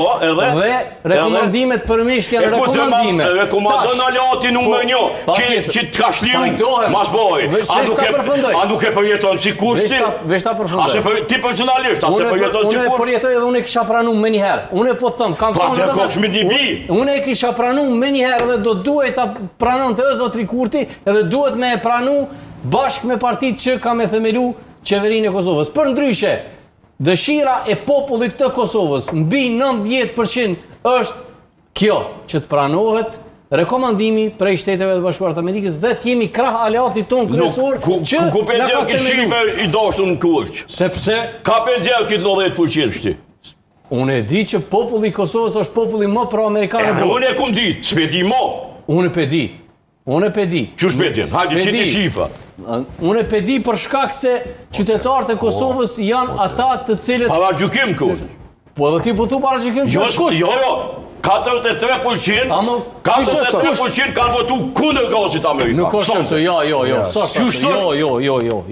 Dhe rekomandimet për misht janë rekomandime. Rekomandon alati numër 1 që të ka shliu mas boj. A nuk e përjeton si kushti? Vesh ta përfundoj. Ti personalisht, a se përjeton si kushti? Unë përjetoj edhe unë e kisha pranu me njëherë. Unë e po të thëmë, kam thonë unë e kisha pranu me njëherë dhe do duhet ta pranon të zotri Kurti edhe duhet me e pranu bashkë me partit që ka me themelu qeverinë e Kosovës. Për ndryshe, dëshira e popullit të Kosovës mbi 90% është kjo, që të pranohet rekomandimi prej Shteteve të Bashkuara të Amerikës dhe të jemi krah aleatit ton kryesor që ku pe gjë që shifër i dashur në Kurq. Sepse ka pe gjë që 90% shti. Unë e di që populli i Kosovës është populli më pro-amerikan. Unë e kum di, s'pedi mo. Unë e pedi. Unë e pedi. Që shpedin? Hajde që ti shifa. Unë e pedi për shkak se qytetarët e Kosovës janë ata të cilët... Para gjykim kush? Po edhe ti po thu para gjykim që është kush? Jo, 43% kanë votu kundër gazit Amerikan. Nuk është ashtu,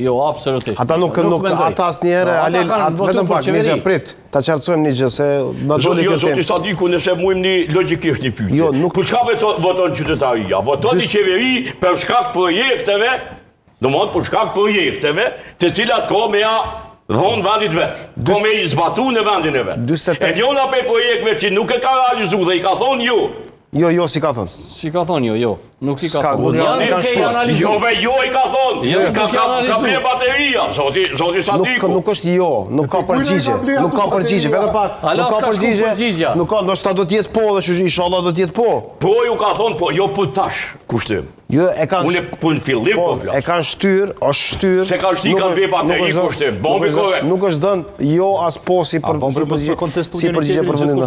jo, absolutisht. Ata nuk ata asnjëherë, vetëm pak, nëse prit, ta qartësojmë një gjë se na doli kjo temë. Zoti Sadiku, nëse mujmë një logjikisht një pyetje. Jo, nuk për çka voton qytetaria? Voton një qeveri për shkak projekteve, domethënë për shkak projekteve, të cilat ka me ja dhonë vendit vetë, ko me i zbatu në vendin e vetë. E njona për projektve që nuk e ka realizu dhe i ka thonë ju. Jo, si ka thonë. Si ka thonë jo, nuk i ka thonë. Jo, i ka thonë. Ka bje bateria, zoti Sadiku. Nuk është jo, nuk ka përgjigje. Nuk ka përgjigje, vetëm pak. Nuk ka përgjigje. Nuk ka, ndoshta do t'jetë po dhe inshallah do t'jetë po. Po ju ka thonë, po jo për tash kushtim. Jo, e kanë... Unë për në fillim po flasë. E kanë shtyr, është shtyr... Se kanë shtyr kanë bje bateri kushtim. Nuk është dënë jo as po si përgjigje përfundim.